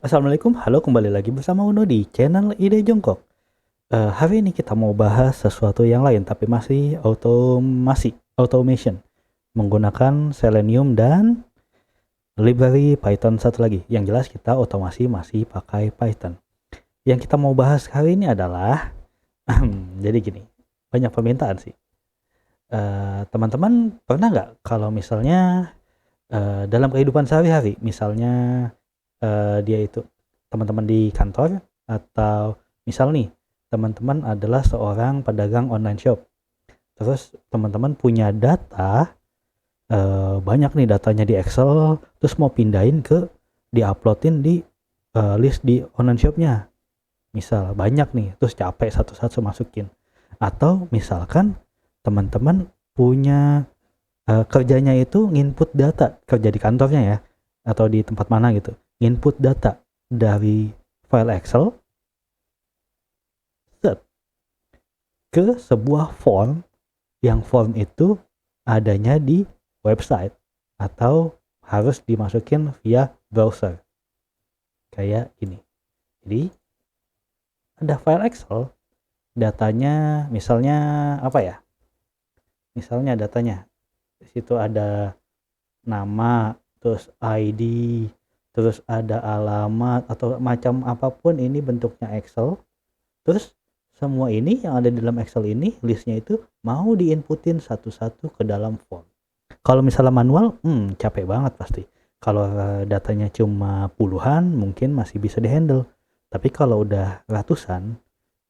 Assalamualaikum, halo kembali lagi bersama Uno di channel Ide Jongkok. Hari ini kita mau bahas sesuatu yang lain tapi masih automation menggunakan Selenium dan library Python satu lagi. Yang jelas kita otomasi masih pakai Python. Yang kita mau bahas hari ini adalah jadi gini, banyak permintaan sih. Teman-teman pernah nggak kalau misalnya dalam kehidupan sehari-hari, misalnya dia itu teman-teman di kantor, atau misal nih teman-teman adalah seorang pedagang online shop, terus teman-teman punya data, banyak nih datanya di Excel, terus mau pindahin ke diuploadin di list di online shopnya, misal banyak nih, terus capek satu-satu masukin. Atau misalkan teman-teman punya kerjanya itu nginput data, kerja di kantornya ya, atau di tempat mana gitu, input data dari file Excel set ke sebuah form, yang form itu adanya di website atau harus dimasukin via browser kayak ini. Jadi ada file Excel, datanya misalnya apa ya, misalnya datanya di situ ada nama, terus ID, terus ada alamat atau macam apapun, ini bentuknya Excel. Terus semua ini yang ada di dalam Excel ini, listnya itu mau diinputin satu-satu ke dalam form. Kalau misalnya manual, capek banget pasti. Kalau datanya cuma puluhan, mungkin masih bisa dihandle. Tapi kalau udah ratusan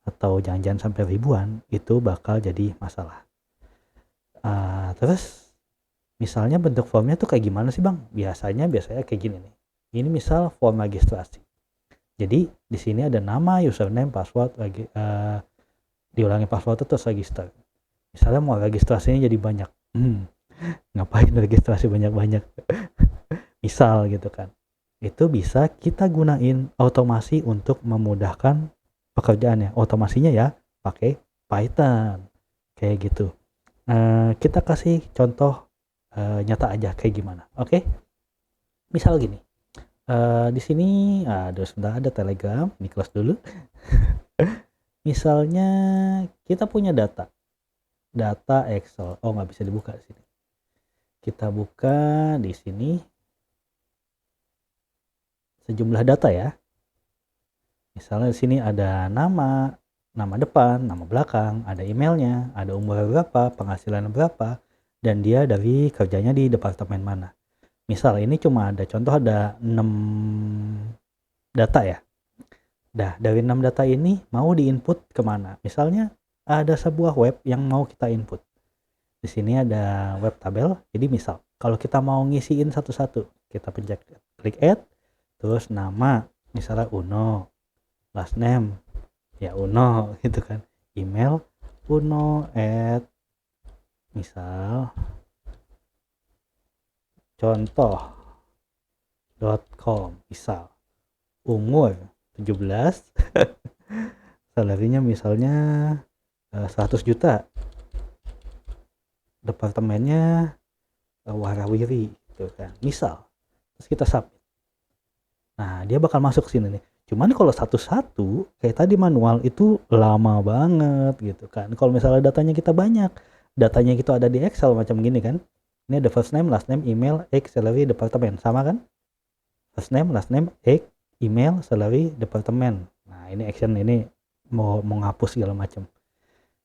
atau jangan-jangan sampai ribuan, itu bakal jadi masalah. Terus misalnya bentuk formnya tuh kayak gimana sih bang? Biasanya kayak gini nih. Ini misal form registrasi. Jadi di sini ada nama, username, password, diulangi password terus register. Misalnya mau registrasinya jadi banyak. Ngapain registrasi banyak-banyak? Misal gitu kan. Itu bisa kita gunain otomasi untuk memudahkan pekerjaannya. Otomasinya ya pakai Python. Kayak gitu. Kita kasih contoh nyata aja kayak gimana. Oke? Misal gini. Di sini ada sebentar, ada Telegram, ini close dulu. Misalnya kita punya data Excel. Oh, nggak bisa dibuka di sini. Kita buka di sini sejumlah data ya. Misalnya di sini ada nama depan, nama belakang, ada emailnya, ada umur berapa, penghasilan berapa, dan dia dari kerjanya di departemen mana. Misal ini cuma ada contoh, ada 6 data ya. Nah, dari 6 data ini mau diinput kemana? Misalnya ada sebuah web yang mau kita input. Di sini ada web tabel. Jadi misal kalau kita mau ngisiin satu-satu, kita pencet klik add, terus nama misalnya Uno, last name ya Uno gitu kan, email Uno at misal contoh.com, misal umur 17, salarinya misalnya 100 juta, departemennya warawiri gitu kan, misal. Terus kita submit. Nah, dia bakal masuk sini nih. Cuman kalau satu-satu kayak tadi manual itu lama banget gitu kan. Kalau misalnya datanya kita banyak, datanya itu ada di Excel macam gini kan. Ini ada first name, last name, email, X, salary, departemen, sama kan? First name, last name, X, email, salary, departemen. Nah, ini action, ini mau ngapus segala macam.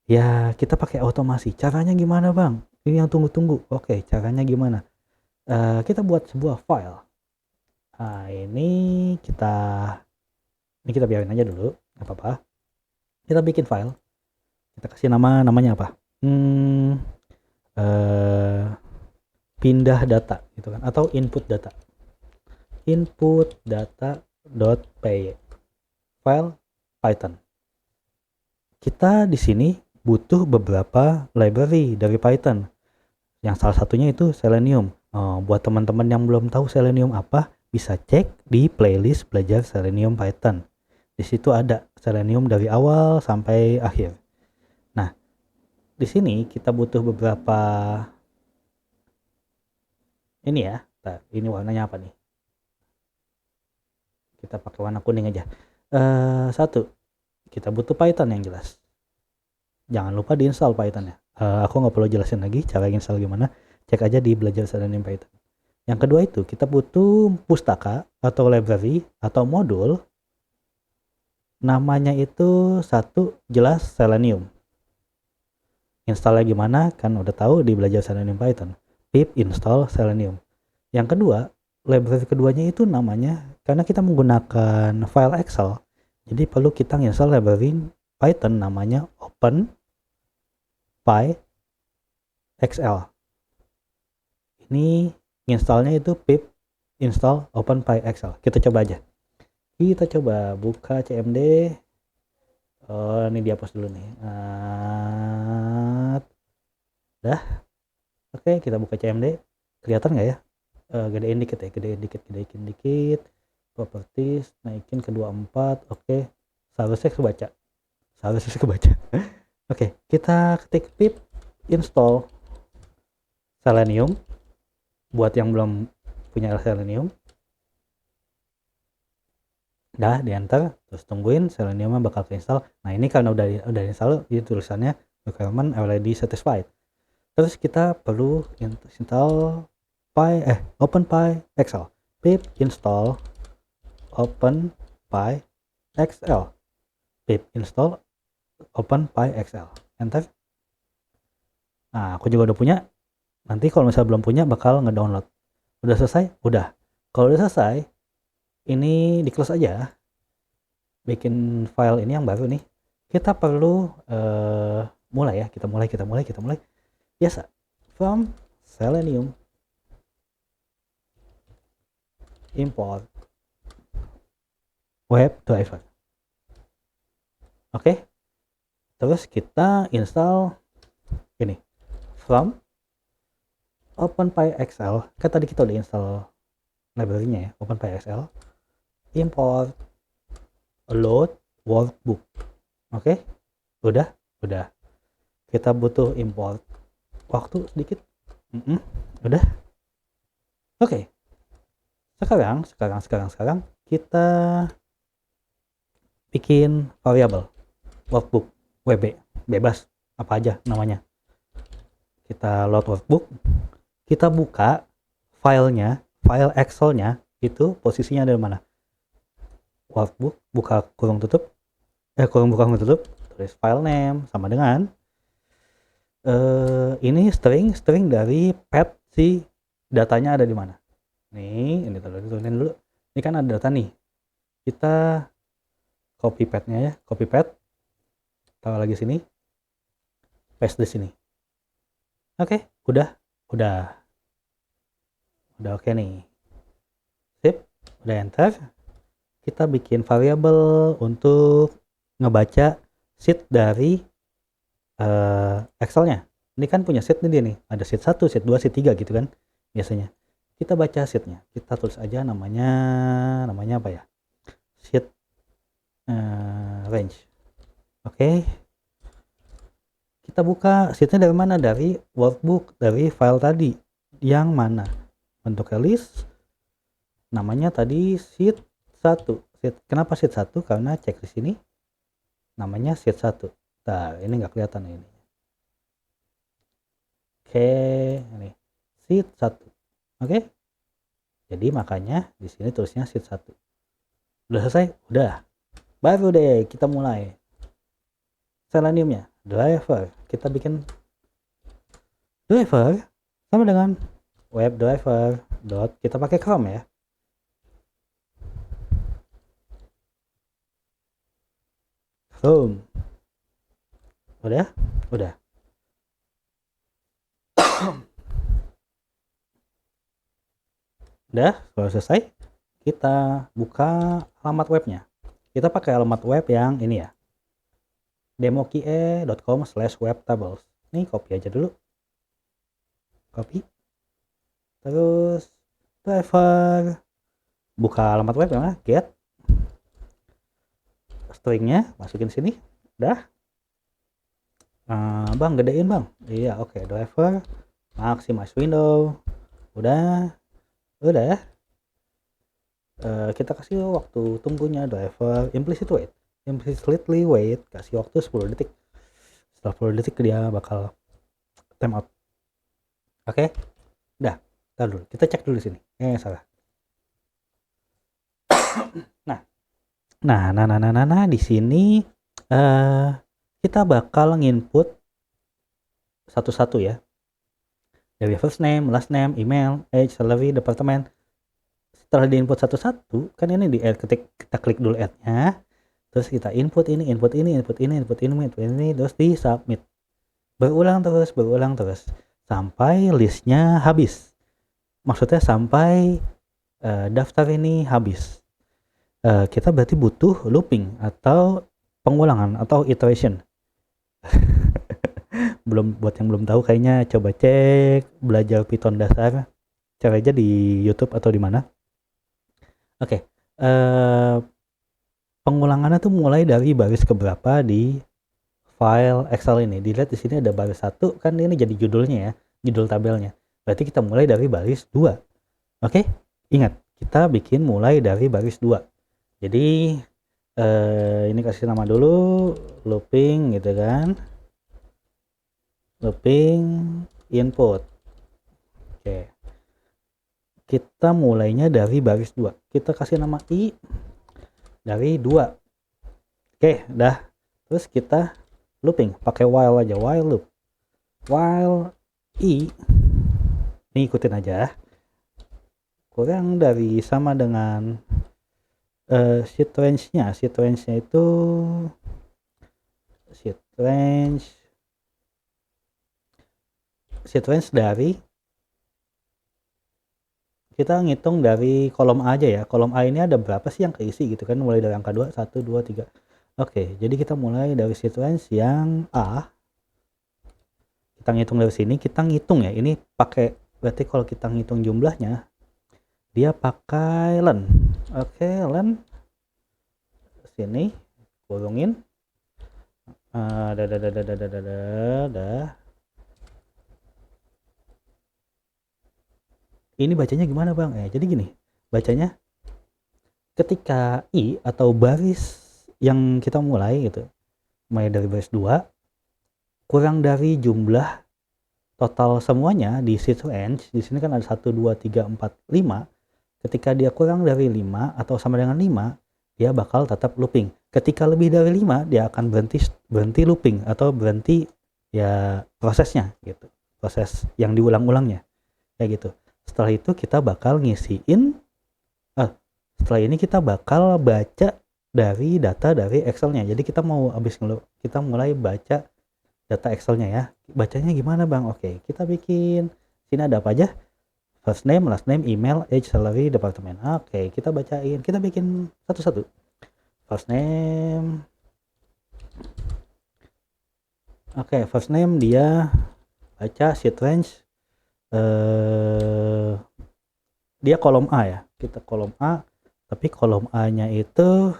Ya, kita pakai otomasi. Caranya gimana, Bang? Ini yang tunggu-tunggu. Oke, caranya gimana? Kita buat sebuah file. Nah, ini kita biarin aja dulu, nggak apa-apa. Kita bikin file, kita kasih namanya apa? Pindah data gitu kan, atau input data.py, file Python. Kita di sini butuh beberapa library dari Python, yang salah satunya itu Selenium. Buat teman-teman yang belum tahu Selenium apa, bisa cek di playlist belajar Selenium Python. Di situ ada Selenium dari awal sampai akhir. Nah, di sini kita butuh beberapa ini ya. Ini warnanya apa nih? kita pakai warna kuning aja. Satu, kita butuh Python yang jelas. Jangan lupa diinstal Pythonnya. Aku nggak perlu jelasin lagi cara install gimana, cek aja di belajar Selenium Python. Yang kedua itu kita butuh pustaka atau library atau modul, namanya itu satu jelas Selenium. Installnya gimana kan udah tahu di belajar Selenium Python, pip install Selenium. Yang kedua, library keduanya itu namanya, karena kita menggunakan file Excel, jadi perlu kita install library Python namanya OpenPyXL. Ini installnya itu pip install OpenPyXL. Kita coba aja. Kita coba buka CMD. Oh, ini dihapus dulu nih. Dah. Oke, kita buka CMD. Kelihatan nggak ya? Gedein dikit ya, gedein dikit. Properties, naikin ke 24. Oke, seharusnya kebaca. Oke, kita ketik pip install Selenium. Buat yang belum punya Selenium, dah di enter, terus tungguin Seleniumnya bakal keinstall. Nah ini karena udah install, jadi tulisannya requirement already satisfied. Terus kita perlu install OpenPyXL. Pip install OpenPyXL. Pip install OpenPyXL. Enter. Nah aku juga udah punya. Nanti kalau misalnya belum punya bakal ngedownload. Udah selesai? Udah. Kalau udah selesai, ini di close aja. Bikin file ini yang baru nih. Kita perlu mulai ya. Kita mulai. Biasa. From Selenium. Import web driver. Oke. Terus kita install ini. From OpenPyXL, kan tadi kita udah install library-nya ya, OpenPyXL. Import load workbook. Oke, udah. Kita butuh import waktu sedikit. Udah. Oke. Sekarang kita bikin variable workbook WB, bebas apa aja namanya. Kita load workbook. Kita buka filenya, file Excel-nya itu posisinya ada di mana? Workbook, buka kurung tutup, kurung buka kurung tutup, tulis file name sama dengan ini string dari path si datanya ada di mana? Nih, ini tulisin dulu. Ini kan ada data nih. Kita copy path-nya ya, copy path. Taruh lagi sini. Paste di sini. Oke, udah oke nih. Sip, udah enter. Kita bikin variabel untuk ngebaca sheet dari Excel-nya. Ini kan punya sheet nih, ada sheet 1, sheet 2, sheet 3 gitu kan biasanya. Kita baca sheet-nya. Kita tulis aja namanya apa ya? Sheet range. Oke. Kita buka sheet-nya dari mana? Dari workbook, dari file tadi. Yang mana? Bentuknya list. Namanya tadi sheet 1. Kenapa sheet 1? Karena cek di sini. Namanya sheet 1. Nah, ini nggak kelihatan ini. Oke, ini sheet 1. Oke. Jadi makanya di sini tulisnya sheet 1. Udah selesai? Udah. Baru deh kita mulai. Seleniumnya, driver. Kita bikin driver sama dengan web driver dot, kita pakai Chrome ya. Chrome. Udah. Udah, kalau selesai kita buka alamat webnya. Kita pakai alamat web yang ini ya, demokie.com/webtables. Ini copy aja dulu. Copy. Terus driver. Buka alamat web ya, get. Stringnya masukin sini. Udah. Bang, gedein bang. Iya, oke. Driver. Maximize window. Udah. Kita kasih waktu tunggunya driver implicitly wait, kasih waktu 10 detik. Setelah 10 detik dia bakal time out. Oke, udah, tar dulu, kita cek dulu sini. Salah. Nah, di sini kita bakal nginput satu-satu ya. Dari first name, last name, email, age, salary, departemen. Setelah diinput satu-satu, kan ini di add, kita klik dulu add-nya. Terus kita input ini, terus di submit. Berulang terus sampai listnya habis. Maksudnya sampai daftar ini habis. Kita berarti butuh looping atau pengulangan atau iteration. Buat yang belum tahu kayaknya coba cek belajar Python dasar, cari aja di YouTube atau di mana. Oke, pengulangannya tuh mulai dari baris keberapa di file Excel ini. Dilihat di sini ada baris 1, kan ini jadi judulnya ya, judul tabelnya. Berarti kita mulai dari baris 2. Oke, ingat, kita bikin mulai dari baris 2. Jadi ini kasih nama dulu looping gitu kan, looping input. Oke, kita mulainya dari baris 2, kita kasih nama i dari 2. Oke, dah. Terus kita looping pakai while aja, while loop, while i ini ikutin aja, kurang dari sama dengan seed range-nya itu seed range dari, kita ngitung dari kolom A aja ya. Kolom A ini ada berapa sih yang keisi gitu kan, mulai dari angka 2, 1, 2, 3. Oke, jadi kita mulai dari seed range yang A. Kita ngitung dari sini, kita ngitung ya. Ini pakai, berarti kalau kita ngitung jumlahnya, dia pakai len. Oke, len. Sini, kurungin. Ini bacanya gimana bang? Jadi gini, bacanya ketika i atau baris yang kita mulai gitu, mulai dari baris 2, kurang dari jumlah total semuanya di seed range. Di sini kan ada 1, 2, 3, 4, 5. Ketika dia kurang dari 5 atau sama dengan 5, dia bakal tetap looping. Ketika lebih dari 5, dia akan berhenti looping atau berhenti ya prosesnya gitu. Proses yang diulang-ulangnya. Kayak gitu. Setelah itu kita bakal ngisiin, setelah ini kita bakal baca dari data dari Excel-nya. Jadi kita mulai baca data Excel-nya ya. Bacanya gimana bang? Oke, kita bikin, sini ada apa aja? First name, last name, email, age, salary, departemen. Oke, kita bacain, kita bikin satu-satu. First name. Oke, first name dia baca seed range. Dia kolom A ya. Kita kolom A, tapi kolom A-nya itu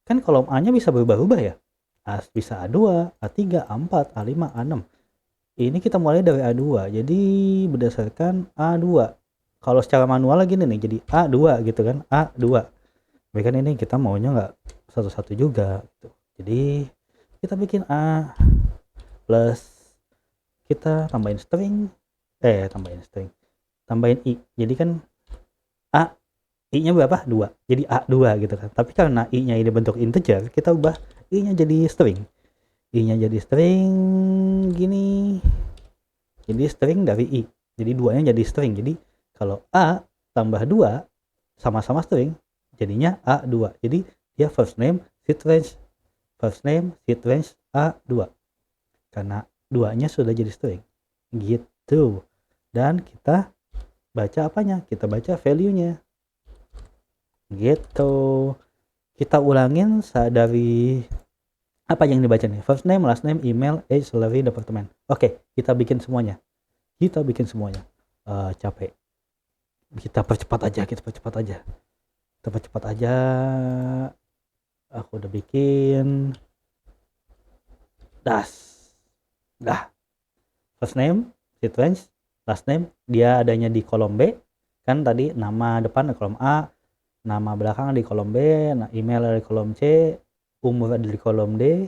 kan kolom A-nya bisa berubah-ubah ya. Bisa A2, A3, A4, A5, A6. Ini kita mulai dari A2. Jadi berdasarkan A2. Kalau secara manual lagi nih jadi A2 gitu kan, A2. Tapi kan ini kita maunya nggak satu-satu juga gitu. Jadi kita bikin A plus, kita tambahin string, tambahin i. Jadi kan A, i-nya berapa? 2. Jadi A2 gitu kan. Tapi karena i-nya ini bentuk integer, kita ubah i-nya jadi string. I-nya jadi string gini. Jadi string dari i. Jadi 2-nya jadi string. Jadi kalau A tambah 2 sama-sama string, jadinya A2. Jadi dia first name seed range A2. Karena 2-nya sudah jadi string. Gitu. Dan kita baca apanya? Kita baca value-nya. Gitu. Kita ulangin dari apa yang dibaca nih? First name, last name, email, age, salary, departemen. Oke, kita bikin semuanya. Capek. Kita percepat aja. Aku udah bikin. Dah. First name, seed range, last name, dia adanya di kolom B. Kan tadi nama depan di kolom A, nama belakang di kolom B, email ada di kolom C, umur ada di kolom D,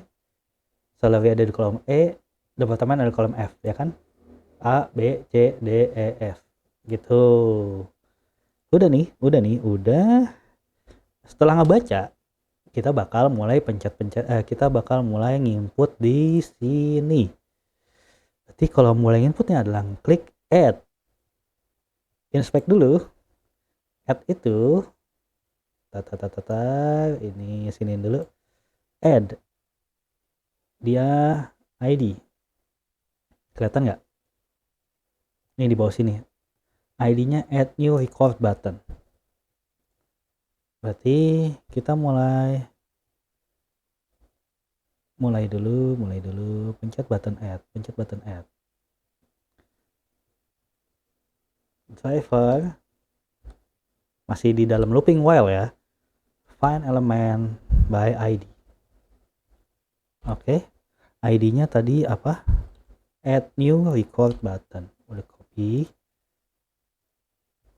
salary ada di kolom E, departemen ada di kolom F, ya kan? A, B, C, D, E, F gitu. Udah. Setelah ngebaca, kita bakal mulai kita bakal mulai nginput di sini. Berarti kalau mulai inputnya adalah klik add. Inspect dulu. Add itu ini sini dulu. Add. Dia ID. Kelihatan nggak? Ini di bawah sini. ID-nya add new record button. Berarti kita mulai dulu, pencet button add. Driver masih di dalam looping while ya. Find element by ID. Oke. ID-nya tadi apa? Add new record button. Udah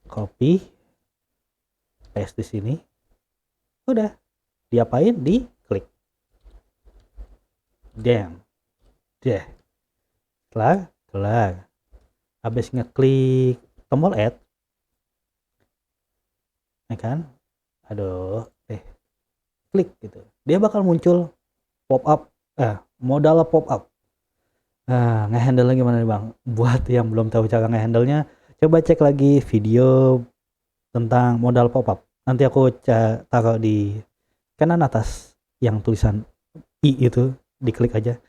copy, paste di sini. Udah. Diapain? Di klik. Deh. Kelar. Habis ngeklik tombol add, ya kan? Klik gitu. Dia bakal muncul modal pop up. Ngehandle gimana nih Bang? Buat yang belum tahu cara ngehandle-nya, coba cek lagi video tentang modal pop up. Nanti aku taruh di kanan atas yang tulisan I itu, diklik aja.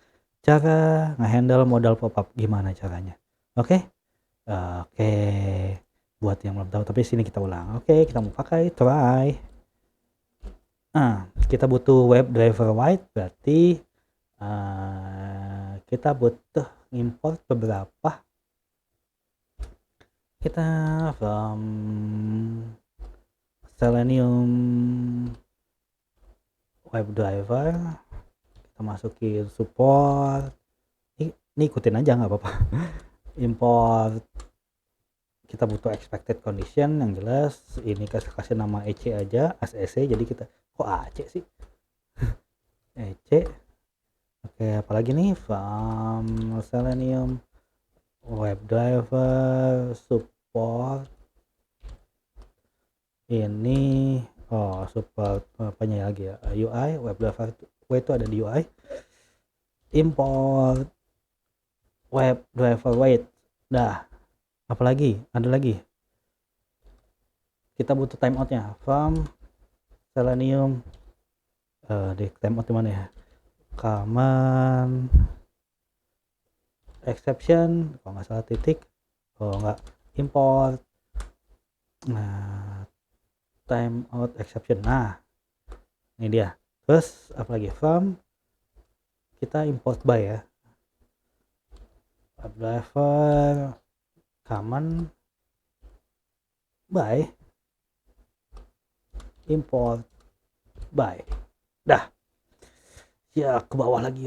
Cara ngehandle modal pop up gimana caranya? Oke. Buat yang belum tahu, tapi sini kita ulang. Oke, kita mau pakai try. Kita butuh WebDriver White, berarti kita butuh import beberapa. Kita from Selenium WebDriver, kita masukin support. Ini ikutin aja nggak apa-apa. Import, kita butuh expected condition yang jelas. Ini kasih nama EC aja, ACC. Jadi kita kok AC sih? EC. Oke, apalagi nih from Selenium WebDriver support. Ini support apanya lagi ya? UI WebDriver itu ada di UI. Import WebDriver wait. Dah. Apalagi? Ada lagi. Kita butuh timeoutnya from Selenium. Di timeout di mana ya? Common exception, kalau nggak salah titik. Nggak, import. Timeout exception. Ini dia. Terus apalagi? From, kita import by ya. WebDriver common by import by. Dah. Ya, ke bawah lagi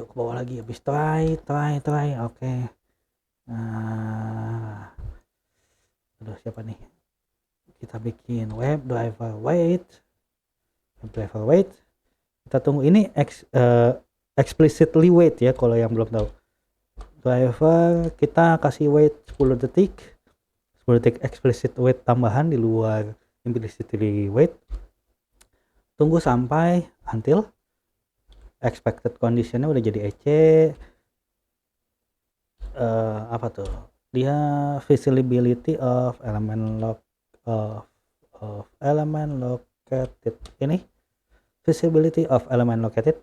habis try. Oke. Aduh, siapa nih? Kita bikin WebDriver wait. Kita tunggu ini explicitly wait ya, kalau yang belum tahu. Driver kita kasih wait 10 detik explicit wait tambahan di luar implicitly wait. Tunggu sampai until expected conditionnya udah jadi EC. Apa tuh? Dia visibility of element located. Ini visibility of element located.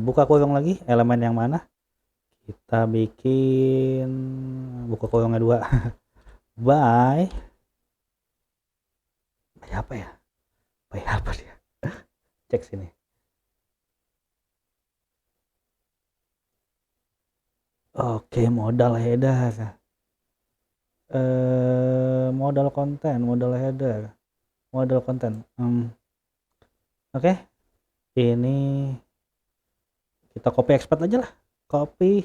Buka kurung lagi, elemen yang mana? Kita bikin buka kurungnya 2. by apa ya? By apa dia? Cek sini. Oke, modal header. Modal konten, modal header, modal konten. Oke. Ini kita copy expert aja lah. Copy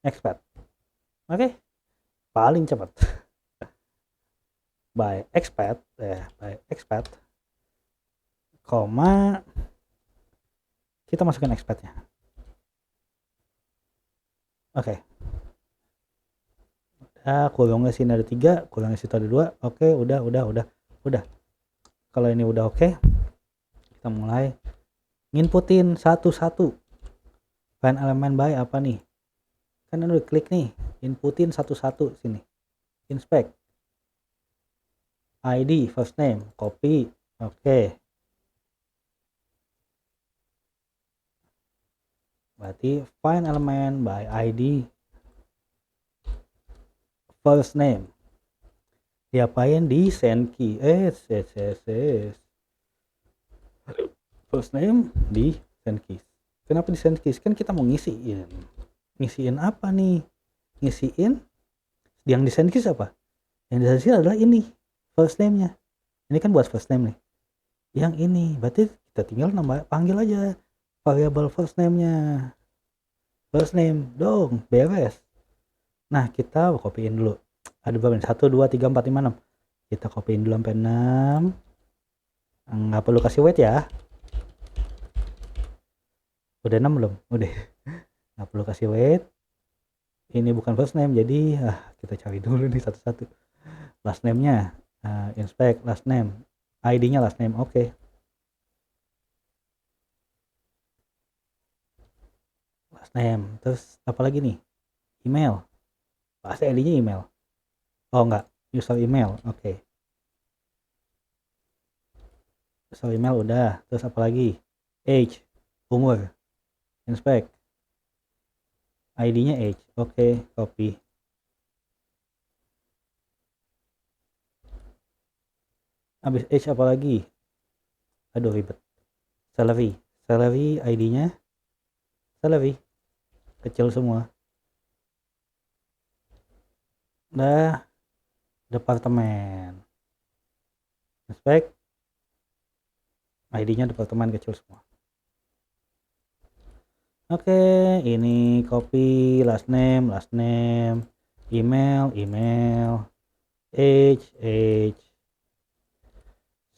expert. Oke. Paling cepat. by expat, koma, kita masukkan expatnya. Oke. Kurungnya sini ada 3, kurungnya situ ada 2. Oke, udah. Kalau ini udah oke, kita mulai nginputin satu-satu. Find elemen by apa nih? Kan udah klik nih, inputin satu-satu sini. Inspect. ID, first name, copy. Oke. Berarti find element by ID, first name. Diapain? Di send key. First name di send keys. Kenapa di send keys? Kan kita mau ngisiin apa nih? Ngisiin yang di send keys apa? Yang di send keys adalah ini, first name-nya. Ini kan buat first name nih. Yang ini berarti kita tinggal panggil aja variable first name-nya. First name dong, beres. Nah, kita copyin dulu. Ada berapa nih? 1, 2, 3, 4, 5, 6. Kita copyin dulu sampai 6. Nggak perlu kasih wait ya. Udah 6 belum? Udah. Nggak perlu kasih wait. Ini bukan first name, jadi kita cari dulu nih satu-satu. Last name-nya, inspect last name. ID-nya last name, oke. Last name. Terus apa lagi nih? Email. Pasti ID-nya email. Oh enggak, user email, oke. User email udah. Terus apa lagi? Age, umur. Inspect. ID-nya age, oke, copy. Habis age apa lagi? Aduh ribet. Salary ID-nya salary, kecil semua. Udah. Departemen. Inspect. ID-nya departemen, kecil semua. Oke, ini copy last name, email, age,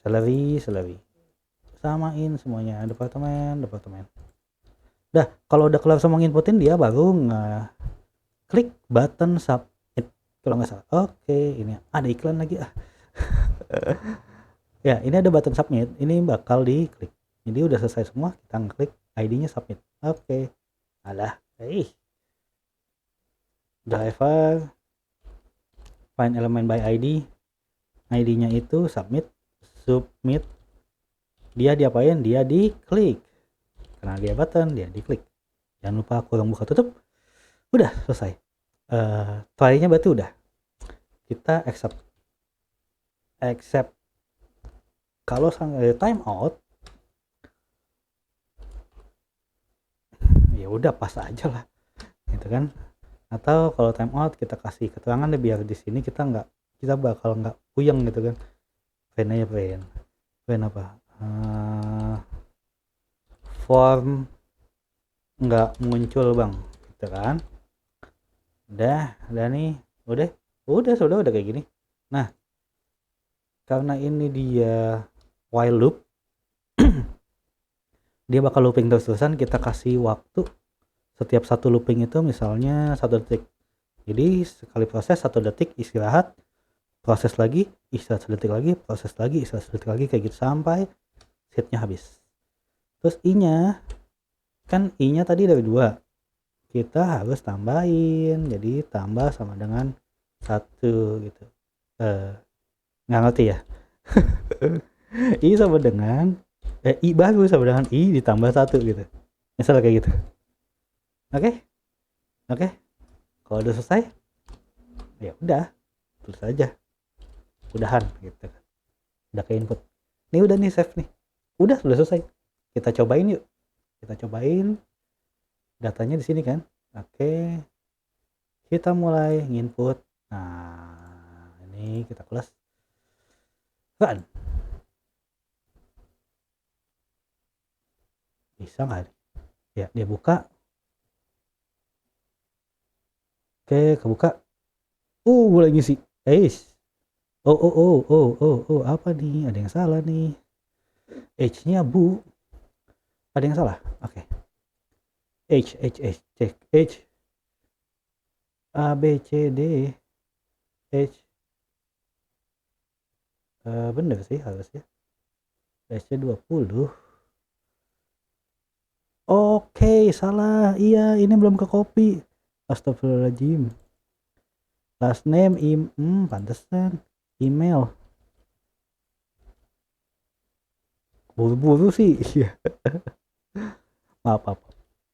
salary, samain semuanya, departemen. Dah, kalau udah kelar semua nginputin, dia baru klik button submit kalau nggak salah. Oke, ini ada iklan lagi ya, ini ada button submit, ini bakal diklik. Jadi udah selesai semua, kita ngeklik ID-nya submit. Oke. Alah, driver, find element by ID, ID-nya itu submit. Dia diapain? Dia diklik. Karena dia button, dia diklik. Jangan lupa kurung buka tutup. Udah selesai. Try-nya berarti udah. Kita accept. Kalau time out, ya udah pas aja lah, gitu kan. Atau kalau time out kita kasih keterangan deh, biar di sini kita bakal nggak puyeng gitu kan. Print apa? Form nggak muncul bang, gitu kan. Udah nih, udah kayak gini. Nah, karena ini dia while loop, dia bakal looping terus-terusan. Kita kasih waktu setiap satu looping itu misalnya 1 detik. Jadi sekali proses 1 detik, istirahat, proses lagi, istirahat 1 detik lagi, proses lagi, istirahat 1 detik lagi, kayak gitu sampai setnya habis. Terus i-nya tadi dari 2, kita harus tambahin, jadi tambah sama dengan 1 gitu. Nggak ngerti ya. I sama dengan I baru sama dengan I ditambah 1 gitu, misalnya kayak gitu. Oke. Kalau udah selesai, ya udah, tulis aja udahan gitu. Udah ke input. Nih udah nih save nih. Udah selesai. Kita cobain yuk. Datanya di sini kan. Oke. Kita mulai nginput. Nah, ini kita close. Run. Bisa nggak? Ya, dia buka. Oke, kebuka. Mulai ngisi. Apa nih? Ada yang salah nih. H-nya bu. Ada yang salah. Oke. H. Cek. H. A, B, C, D. H. Bener sih harusnya. H-nya 20. Oke, salah. Iya, ini belum ke copy. Astagfirullahaladzim. Last name, pantesan. Email. Buru-buru sih. Iya. Maaf.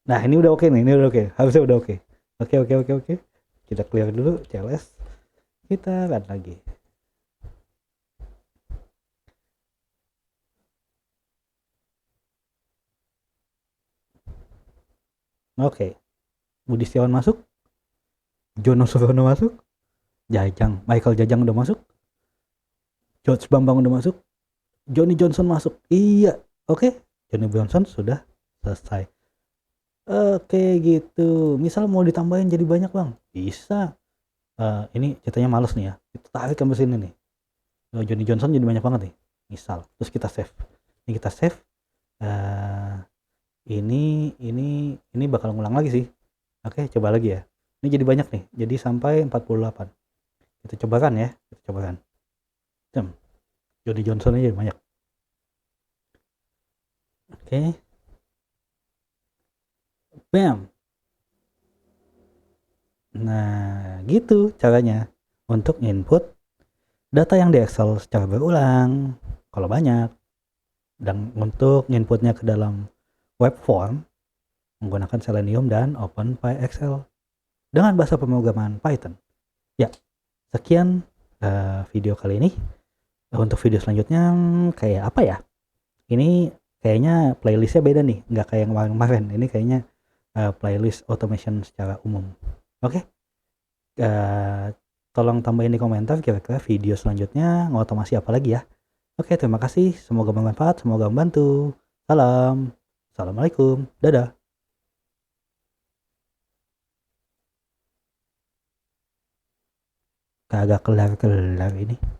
Nah, ini udah oke nih. Ini udah oke. Harusnya udah oke. Oke. Kita clear dulu CLS. Kita run lagi. Oke. Budi Setiawan masuk. Jono Surono masuk. Michael Jajang udah masuk. George Bambang udah masuk. Johnny Johnson masuk. Iya. Oke. Johnny Johnson sudah selesai. Oke gitu. Misal mau ditambahin jadi banyak bang. Bisa. Ini ceritanya males nih ya. Kita tarik ke sini nih. Johnny Johnson jadi banyak banget nih. Misal. Terus kita save. Ini kita save. Ini bakal ngulang lagi sih. Oke, coba lagi ya. Ini jadi banyak nih. Jadi sampai 48. Kita cobakan ya. Johnny Johnson aja banyak. Oke. Bam. Nah, gitu caranya untuk input data yang di Excel secara berulang kalau banyak, dan untuk inputnya ke dalam web form menggunakan Selenium dan OpenPyXL dengan bahasa pemrograman Python. Ya, sekian video kali ini. Untuk video selanjutnya kayak apa ya? Ini kayaknya playlistnya beda nih, nggak kayak yang kemarin. Ini kayaknya playlist automation secara umum. Oke, tolong tambahin di komentar kira-kira video selanjutnya ngotomasi apa lagi ya. Oke, terima kasih. Semoga bermanfaat, semoga membantu. Salam. Assalamualaikum. Dadah. Kagak kelar-kelar ini.